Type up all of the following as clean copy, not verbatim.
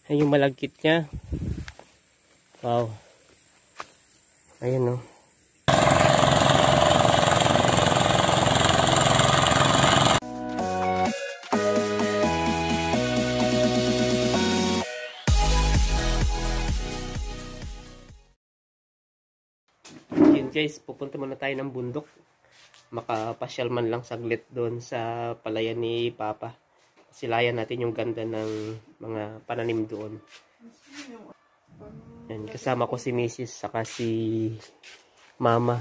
Ay, yung malagkit niya. Wow. Ayan o. Yun guys, pupunta muna tayo ng bundok. Makapasyal man lang saglit doon sa palayan ni Papa. Silayan natin yung ganda ng mga pananim doon. Yan, kasama ko si Mrs. saka si Mama.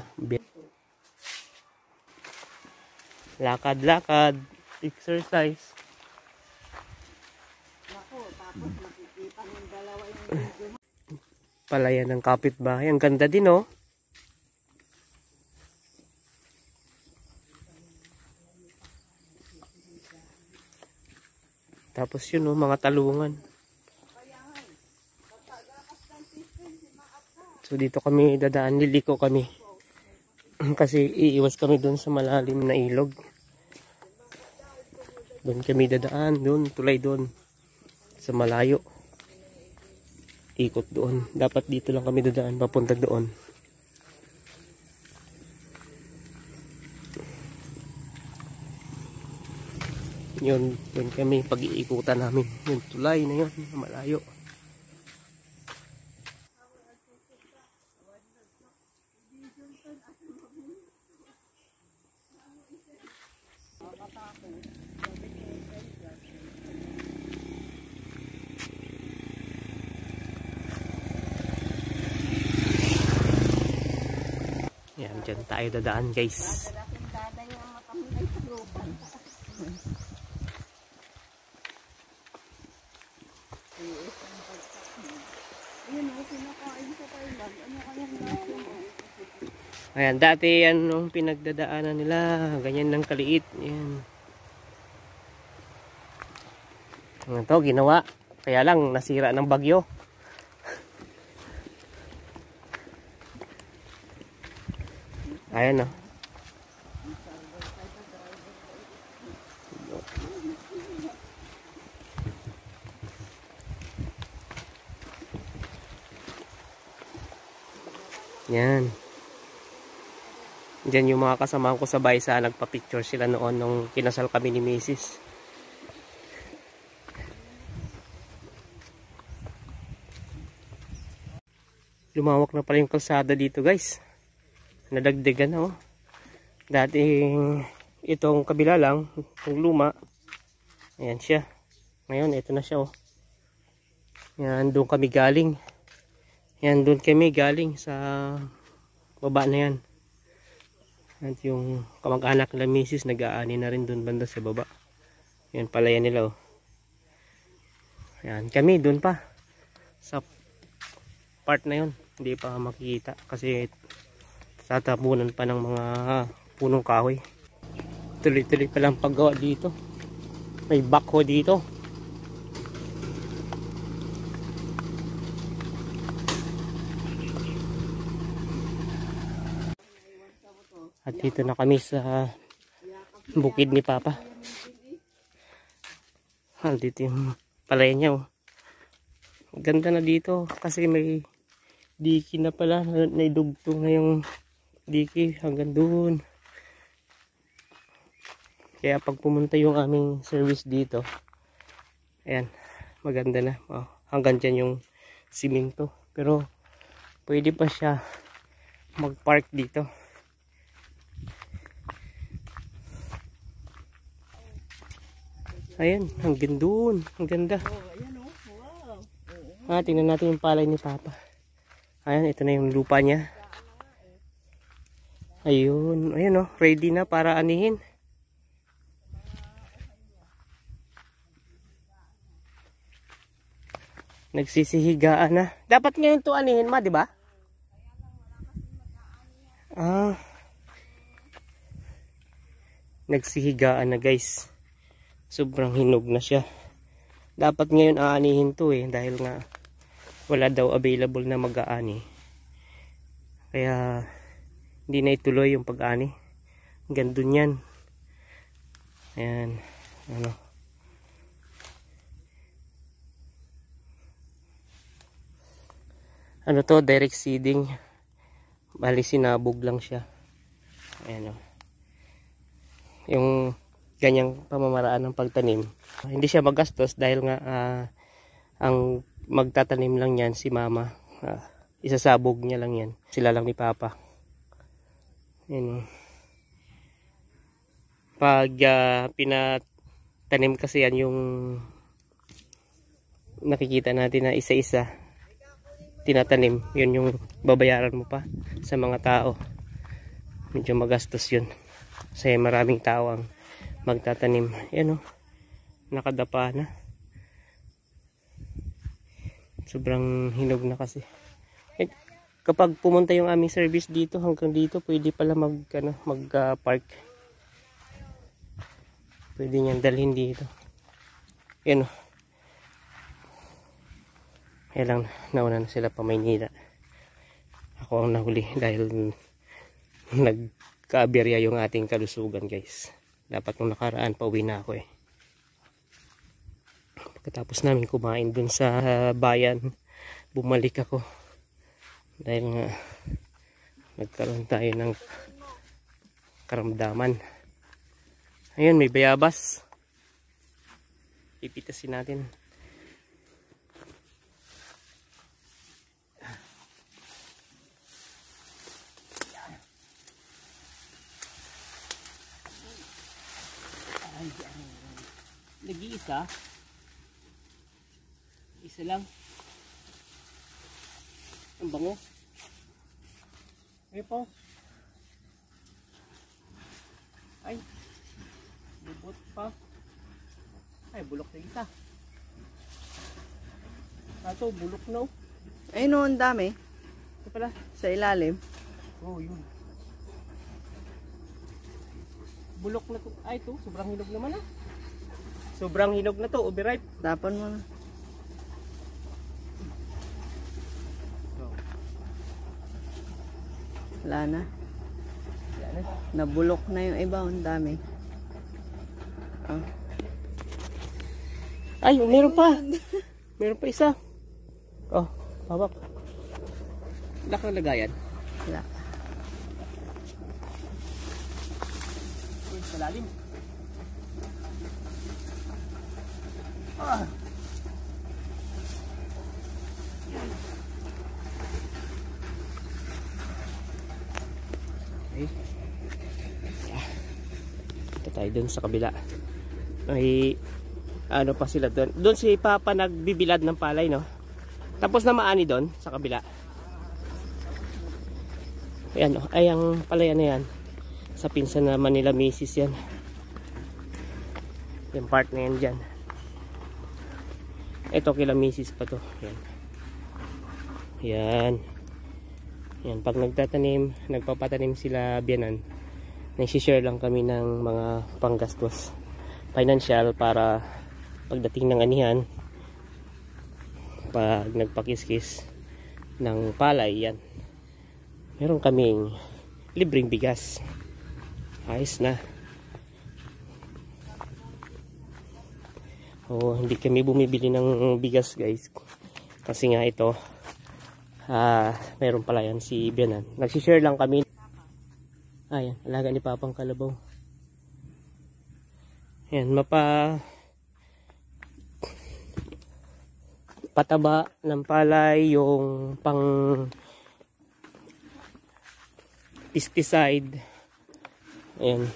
Lakad-lakad, exercise. Palayan ng kapitbahay. Ang ganda din oh. Tapos yun oh, mga talungan. So dito kami dadaan, liliko kami. Kasi iiwas kami doon sa malalim na ilog. Doon kami dadaan, doon, tulay doon. Sa malayo. Ikot doon. Dapat dito lang kami dadaan, papunta doon. Yun kami pag-iikutan namin. Yung tulay na yun, malayo. Yan, dyan tayo dadaan guys. Ayan, dati yan nung pinagdadaanan nila, ganyan lang kaliit. Yan. Ito, ginawa. Kaya lang, nasira ng bagyo. Ayan o. Yan. Diyan yung mga kasama ko sa Baysa, nagpa-picture sila noon nung kinasal kami ni Mrs. Lumawak na pala yung kalsada dito guys. Nadagdagan na oh. Dati itong kabila lang, yung luma. Ayan siya. Ngayon ito na siya oh. Yan, doon kami galing. Yan, doon kami galing sa baba na yan. At yung kamag-anak nila Mrs. nag-aani na rin doon banda sa baba. Yan pala yan nila oh. Yan, kami doon pa. Sa part na yun. Hindi pa makikita kasi tatabunan pa ng mga punong kahoy. Tuloy-tuloy pa lang paggawa dito. May backhoe dito. At dito na kami sa bukid ni Papa. Dito yung palay niya oh. Ganda na dito kasi may diki na pala. Naidugtong na yung diki hanggang doon. Kaya pag pumunta yung aming service dito, ayan, maganda na. Oh, hanggang dyan yung simento. Pero pwede pa siya mag-park dito. Ayan, hanggang doon. Ang ganda. Tingnan natin yung palay ni Papa. Ayan, ito na yung lupa niya. Ayun, ayan oh, ready na para anihin. Nagsisihigaan na. Dapat ngayon to anihin ma, di ba? Nagsihigaan na guys. Sobrang hinog na siya. Dapat ngayon aanihin to eh. Dahil nga wala daw available na mag-aani. Kaya hindi na ituloy yung pag-ani. Gandun yan. Ayan. Ano. Ano to, direct seeding. Bali sinabog lang siya. Ayan o. Yung ganyang pamamaraan ng pagtanim. Hindi siya magastos dahil nga ang magtatanim lang yan si mama. Isasabog niya lang yan. Sila lang ni papa. Ayan o. Pag pinatanim kasi yan yung nakikita natin na isa-isa tinatanim, yun yung babayaran mo pa sa mga tao. Medyo magastos yun kasi maraming tao ang magtatanim. Yan o, nakadapa na, sobrang hinog na kasi. Kapag pumunta yung aming service dito hanggang dito, pwede pala mag park. Pwede niyang dalhin dito. Yan o. Kaya lang nauna na sila pa Maynila. Ako ang nahuli dahil nagka-aberya yung ating kalusugan, guys. Dapat nung nakaraan pauwi na ako eh. Pagkatapos namin kumain dun sa bayan, bumalik ako. Dahil nga nagkaroon tayo ng karamdaman. Ayun, may bayabas. Pipitasin natin. Nag-iisa. Isa lang. Ang bango. Ay po. Ay. Bubot pa. Ay, bulok na isa. Ito, bulok na. Ay no, ang dami. Ito pala. Sa ilalim. Oh, yun. Bulok na to. Ay, ito. Sobrang hinog naman ah. Sobrang hinog na to. Overripe. Tapon mo na. Wala na. Wala na. Nabulok na yung iba. Ang dami. Oh. Ay, meron pa. Meron pa isa. Oh, hawak. Wala kang lagayan. Wala. Uy, sa lalim. Ah. Okay. Ito tayo dun sa kabila. Ay, ano pa sila dun. Dun si Papa nagbibilad ng palay, no? Tapos na maani dun sa kabila. Ayan, oh. Ay, ang palayan na yan. Sa pinsan naman nila misis yan. Yung part na yan dyan. Ito kila misis pa to. Yan. Yan. Yan. Pag nagtatanim, nagpapatanim sila biyanan, nagsishare lang kami ng mga panggastos financial para pagdating ng anihan, pag nagpakiskis ng palay, yan, meron kaming libreng bigas. Ayos na. Hindi kami bumibili ng bigas, guys, kasi nga ito meron pala yan si biyanan. Nagsishare lang kami. Ayan, alaga ni Papang kalabaw. Ayan, pataba ng palay, yung pang pesticide. Ayan,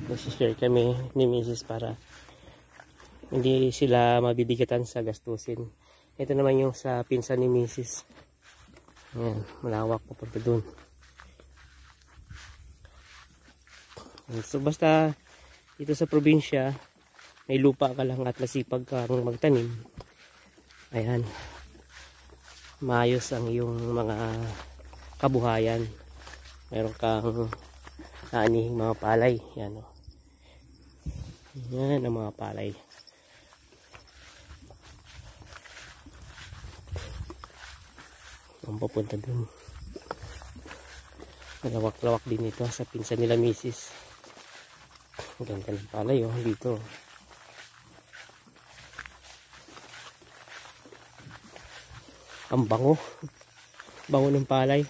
nagsishare kami ni Mrs. para hindi sila mabibigatan sa gastusin. Ito naman yung sa pinsan ni Mrs. Ayan, malawak pa pa doon. So basta dito sa probinsya, may lupa ka lang at masipag kang magtanim, ayan, maayos ang iyong mga kabuhayan. Meron kang naanihing mga palay. Yan o. Yan ang mga palay. Ang papunta dun. Malawak-lawak din ito sa pinsan nila misis. Ang ganda ng palay oh, dito. Ang bango. Bango ng palay.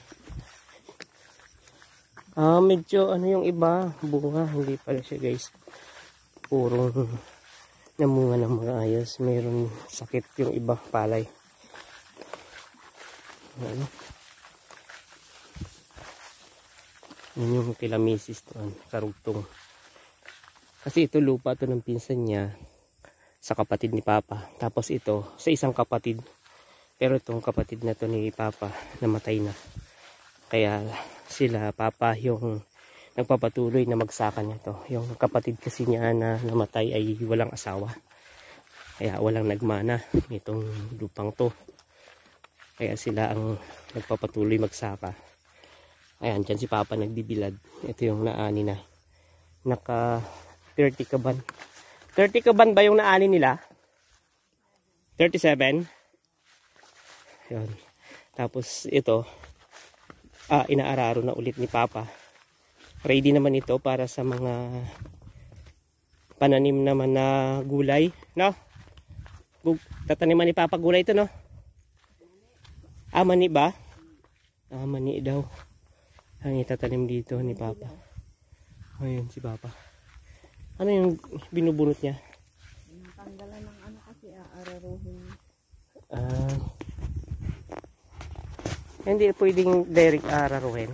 Medyo ano yung iba, bunga, hindi pala siya guys. Purong namunga ng mga ayos. Mayroon sakit yung iba palay. Ano? Yun yung kila misis doon, karugtong. Kasi ito lupa to ng pinsan niya sa kapatid ni Papa. Tapos ito sa isang kapatid. Pero itong kapatid na to ni Papa namatay na. Kaya sila Papa yung nagpapatuloy na magsaka niya to. Yung kapatid kasi niya na namatay ay walang asawa. Kaya walang nagmana itong lupang to. Kaya sila ang nagpapatuloy magsaka. Ayan, dyan si Papa nagbibilad. Ito yung naani na. Naka 30 kaban. 30 kaban ba yung naani nila? 37? Ayan. Tapos ito, inaararo na ulit ni Papa. Ready naman ito para sa mga pananim naman na gulay, no? Tataniman ni Papa gulay ito, no? Mani ba? Mani daw. Ang itatanim dito ni Papa. Ayun si Papa. Ano yung binubunot niya? Tanggalan ng ano kasi aararuhin. Hindi pwedeng direct araruhin.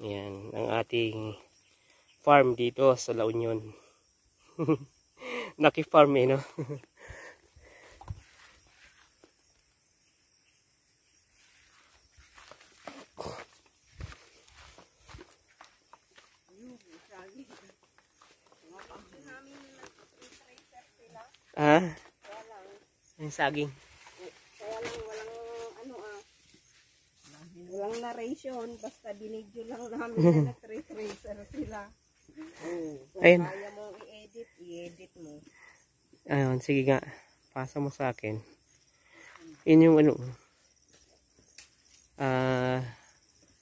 Yan ang ating farm dito sa La Union. Naki-farm no? Yung saging. Kaya lang walang narration, basta binidyo lang namin na nag-tracer sila. Ayun. Kaya mo i-edit mo. Ayun, sige nga. Pasa mo sa akin. Yun yung ano.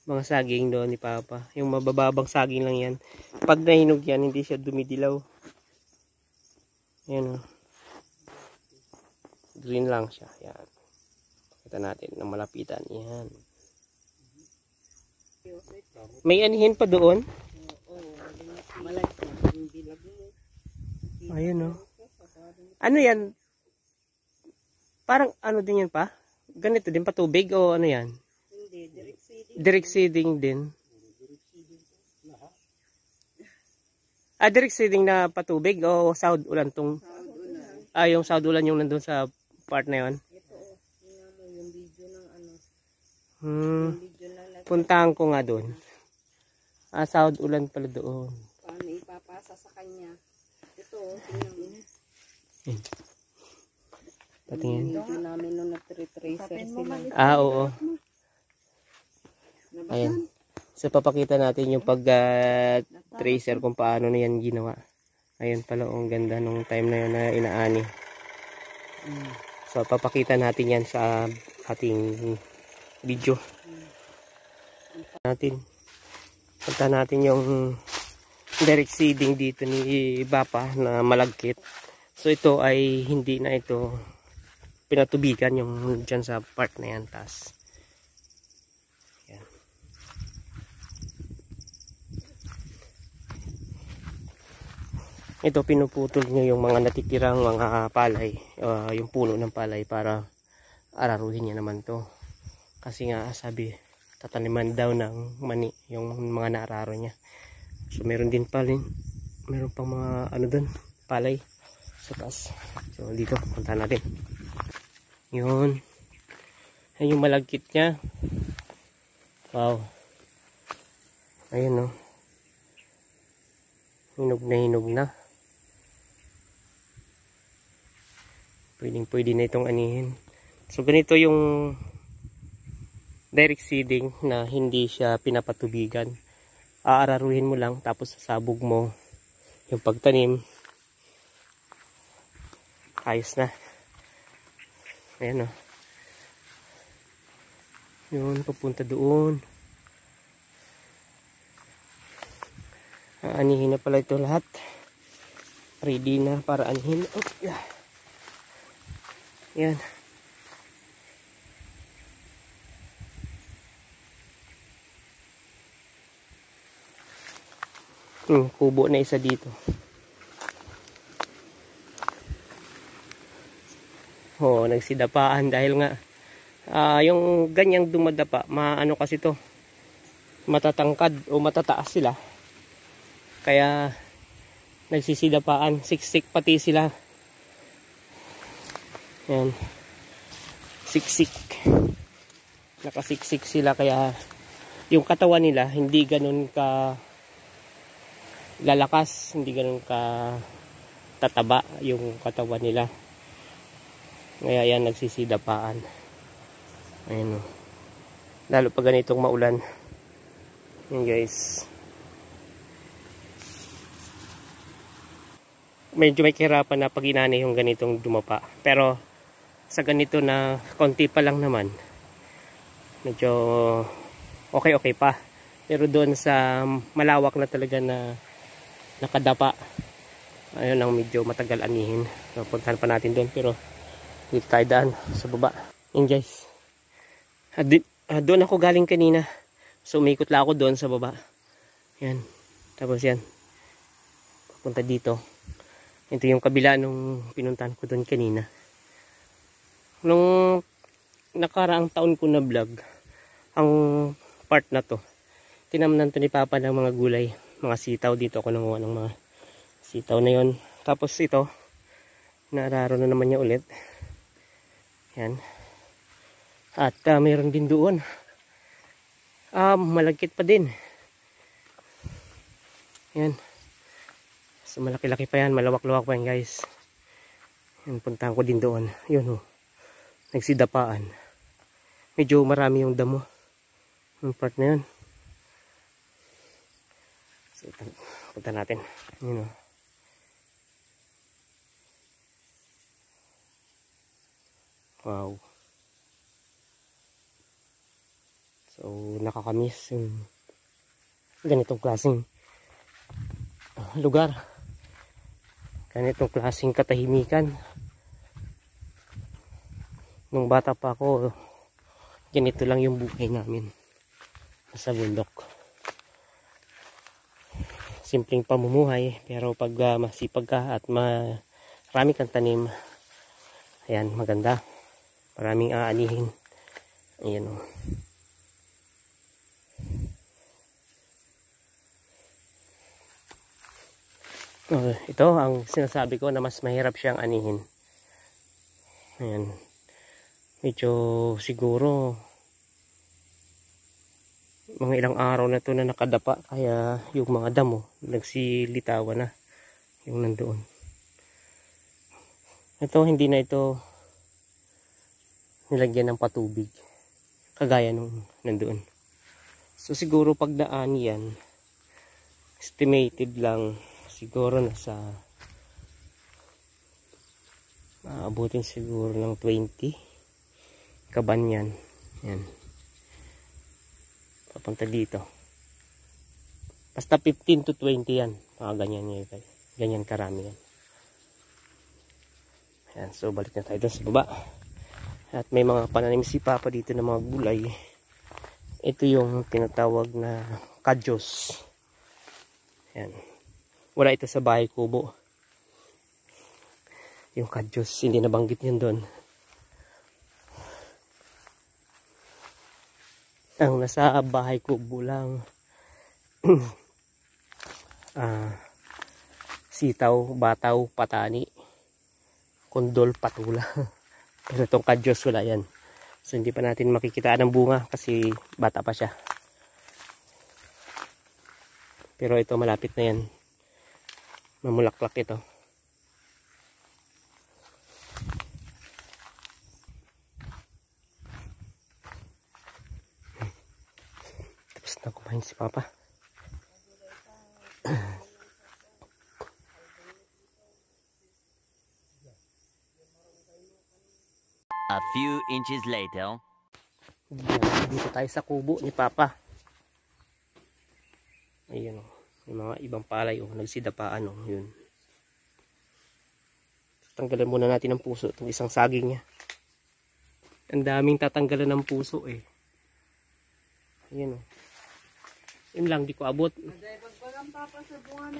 Mga saging doon ni Papa. Yung mabababang saging lang yan. Pag nahinog yan, hindi siya dumidilaw. Ayan o. Green lang siya. Yan. Kita natin ng malapitan. Yan. May anihin pa doon? Ayun o. Ano yan? Parang ano din yan pa? Ganito din pa tubig o ano yan? Hindi, direct seeding. Direct seeding din. Direct seeding na patubig o sahod ulan tong? Yung sahod ulan yung nandun sa part na yun? Ito yung video ng ano. Puntahan ko nga doon. Sahod ulan pala doon. Paano ipapasa sa kanya? Ito, tingnan mo. Patingin. Video namin nung nag-tracer sila. Oo. Ayan. So papakita natin yung pag-tracer kung paano na yan ginawa. Ayun pala, ang ganda nung time na yun na inaani. So papakita natin yan sa ating video. Punta natin yung direct seeding dito ni Papa na malagkit. So ito ay hindi na ito pinatubigan yung dyan sa part na yan. Tas yan. Ito pinuputol nyo yung mga natitirang mga palay, yung puno ng palay para araruhin niya naman to. Kasi nga sabi tataniman daw ng mani yung mga naararo niya. So meron din meron pang mga ano dun, palay sa taas. So dito punta natin. Yun. Ayun yung malagkit niya. Wow. Ayun, no. Hinog na. Pwede na itong anihin. So ganito yung direct seeding na hindi siya pinapatubigan. Aararuhin mo lang tapos sasabog mo yung pagtanim. Ayos na. Ayan o. Yun, papunta doon. Aanihin na pala ito lahat. Ready na para anihin. Oh, yeah. Yan. Kubo na isa dito. Oh, nagsidapaan dahil nga yung ganyang dumadapa, maano kasi to, matatangkad o matataas sila. Kaya nagsisidapaan, siksik pati sila. Yan. Siksik. Nakasiksik sila kaya yung katawan nila hindi ganun ka lalakas, hindi ganun ka tataba yung katawan nila. Kaya yan nagsisidapaan. Ayun o. Lalo pag ganitong maulan. Yan guys. Medyo may kahirapan na pag inani yung ganitong dumapa. Pero sa ganito na konti pa lang naman, medyo okay pa. Pero doon sa malawak na talaga na nakadapa, ayun ang medyo matagal anihin. So, puntahan pa natin doon, pero dito tayo daan sa baba. Yan guys. Doon ako galing kanina. So umikot lang ako doon sa baba. Yan. Tapos yan. Papunta dito. Ito yung kabila nung pinuntahan ko doon kanina. Nung nakaraang taon ko na vlog, ang part na to, tinamnan to ni Papa ng mga gulay. Mga sitaw. Dito ako nanguha ng mga sitaw na yon. Tapos ito, naararo na naman niya ulit. Yan. At mayroon din doon. Malagkit pa din. Yan. So malaki-laki pa yan. Malawak-lawak pa yan guys. Yan, puntahan ko din doon. Yun oh. Nagsidapaan. Medyo marami yung damo. Yung part na yun. So punta natin. Yun oh. Wow. So nakakamiss yung ganitong klaseng lugar. Ganitong klaseng katahimikan. Nung bata pa ako, ganito lang yung buhay namin sa bundok. Simpleng pamumuhay, pero pag masipag ka at marami kang tanim, ayan, maganda. Maraming aanihin. Ayan o. Ito ang sinasabi ko na mas mahirap siyang anihin. Ayan. Medyo siguro mga ilang araw na to na nakadapa. Kaya yung mga damo nagsilitawan na yung nandoon. Ito hindi na ito nilagyan ng patubig kagaya nung nandoon. So siguro pag daan yan, estimated lang siguro nasa maabutin siguro ng 20 kaban yan. Yan. Papunta dito. Basta 15 to 20 yan. Mga ganyan yan. Ganyan karami yan. Yan. So balik na tayo doon sa baba. At may mga pananim si Papa dito ng mga gulay. Ito yung tinatawag na kadyos. Yan. Wala ito sa bahay kubo. Yung kadyos, hindi nabanggit yun doon. Ang nasa bahay kubo lang sitaw, bataw, patani, kondol, patula. Pero itong kadyos wala yan. So hindi pa natin makikita ng bunga kasi bata pa siya. Pero ito malapit na yan. Mamulaklak ito. Tapos na kumain si Papa. A few inches later. Dito tayo sa kubo ni Papa. Ayun o. Yung mga ibang palay o. Nagsidapaan o. Yun. Tanggalan muna natin ng puso itong isang saging niya. Ang daming tatanggalan ng puso eh. Ayan o. Yun lang, di ko abot.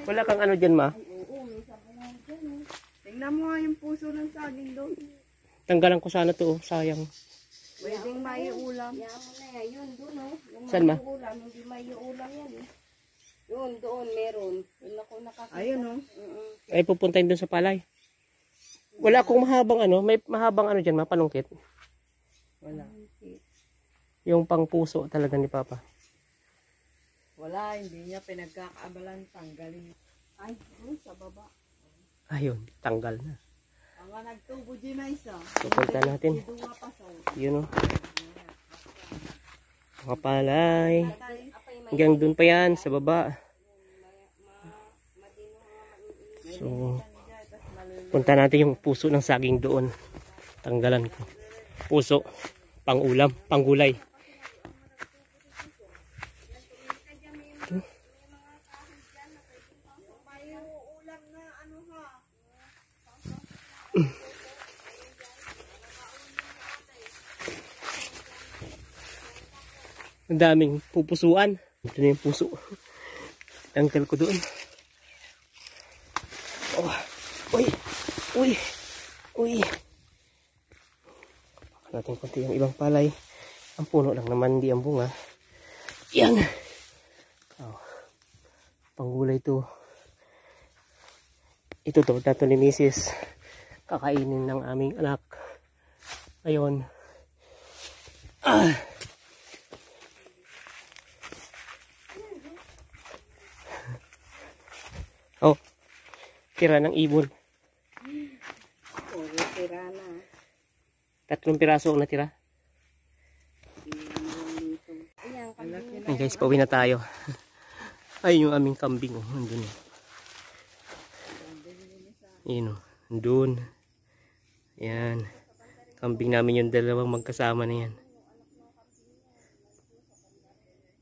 Wala kang ano dyan, ma? Oo, may sabungan dyan eh. Tingnan mo nga yung puso ng saging doon. Tanggalan ko sana to, sayang. Pwedeng maiulam. Yan mo na yan. Yun doon oh. Yung Saan, ma? maiulam, hindi maiulam yan eh. Yun, doon meron. Yun ako nakakita. Ayun oh. Ay, pupuntahin doon sa palay. Wala akong mahabang ano, may mahabang ano dyan, mapalungkit. Wala. Yung pang puso talaga ni Papa. Wala, hindi niya pinagkakaabalan tanggalin. Ay, doon sa baba. Ayun, tanggal na. Ang nagtubo din na isa. Pupunta natin. Duwa pa sa. Yun o. Mga palay. Hanggang dun pa yan, sa baba. So, punta natin yung puso ng saging doon. Tanggalan ko. Puso, pang ulam, pang gulay. Ang daming pupusuan. Ito na yung puso. Tanggal ko doon. Oh. Uy! Uy! Uy! Natin konti yung ibang palay. Ang puno lang naman, di ang bunga. Yan! Oh. Panggulay to. Ito to, dato ni Mrs. Kakainin ng aming anak. Ayun. Ah! Oh, tira ng ibon. Oo, tira na. 3 piraso ang natira. Ay guys, pauwi na tayo. Ayun yung aming kambing. Oh, nandun. Yun oh, nandun. Yan. Kambing namin yung dalawang magkasama na yan.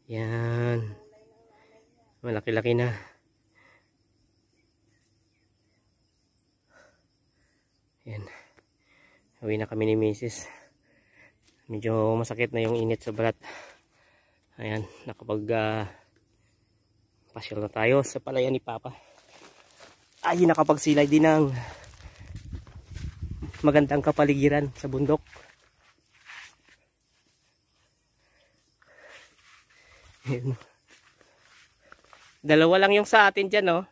Yan. Malaki-laki na. Yan. Uwi na kami ni Mrs. Medyo masakit na yung init sa balat. Ayan, nakapag pasyal na tayo sa palayan ni Papa. Ay, nakapagsilay din ng magandang kapaligiran sa bundok. Ayan. Dalawa lang yung sa atin dyan, no?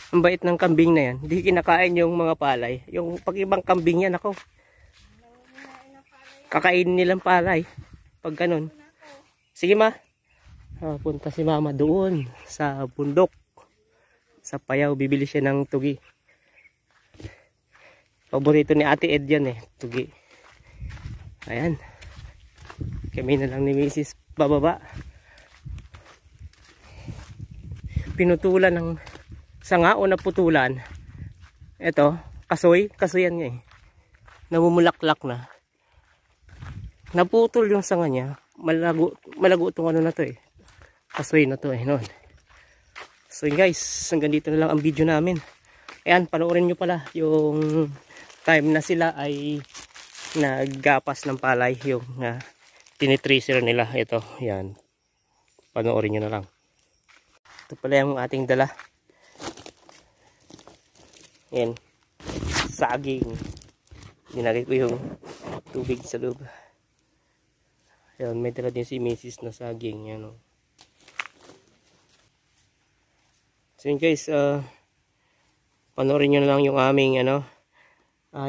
Ang bait ng kambing na yan. Hindi kinakain yung mga palay. Yung pag ibang kambing yan, ako. Kakainin nilang palay. Pag ganun. Sige ma. Punta si mama doon sa bundok. Sa Payaw. Bibili siya ng tugi. Paborito ni Ate Ed yan eh. Tugi. Ayan. Kami na lang ni Mrs. bababa. Pinutulan ng sanga o naputulan. Ito, kasoy. Kasoyan niya eh. Namumulaklak na. Naputol yung sanga niya. Malago itong ano na to eh. Kasoy na to eh. Noon. So guys, hanggang dito na lang ang video namin. Ayan, panoorin nyo pala yung time na sila ay naggapas ng palay. Yung tinitracer nila. Ito, yan. Panoorin nyo na lang. Ito pala yung ating dala. Yan. Saging. Dinagay ko yung tubig sa loob. Yan, may dala din si Mrs. na saging. Yan o. So yun guys, panoorin nyo na lang yung aming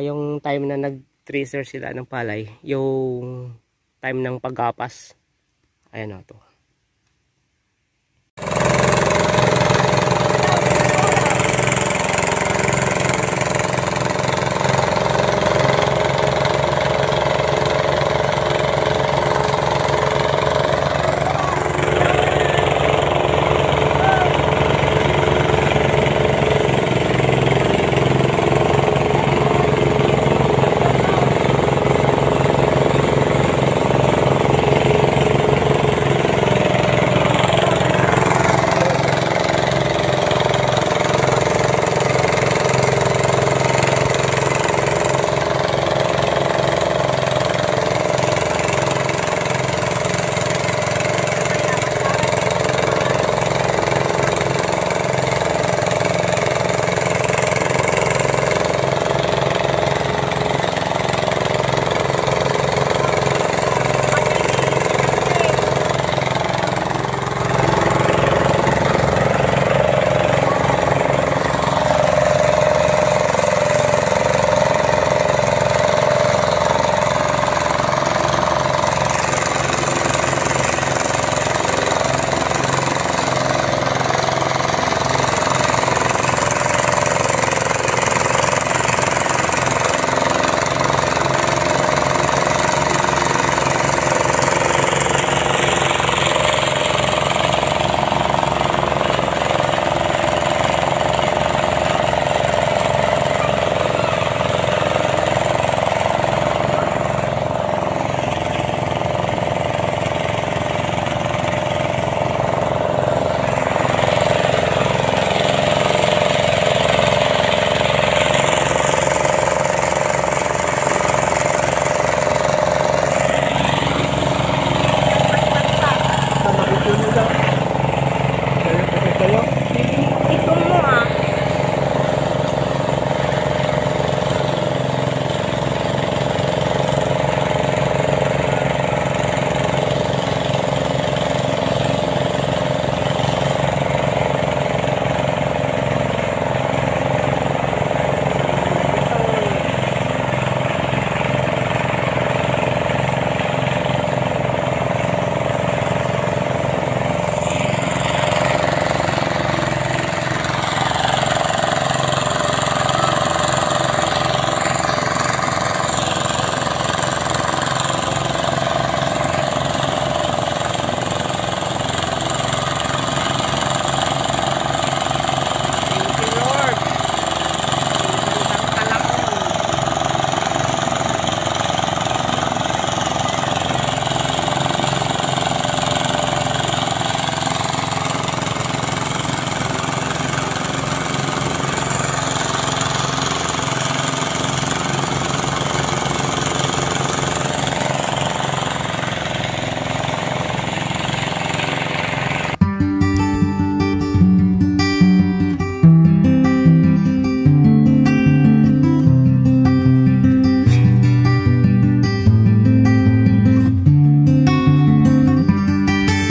yung time na nag-tracer sila ng palay. Yung time ng paggapas. Ayan o to.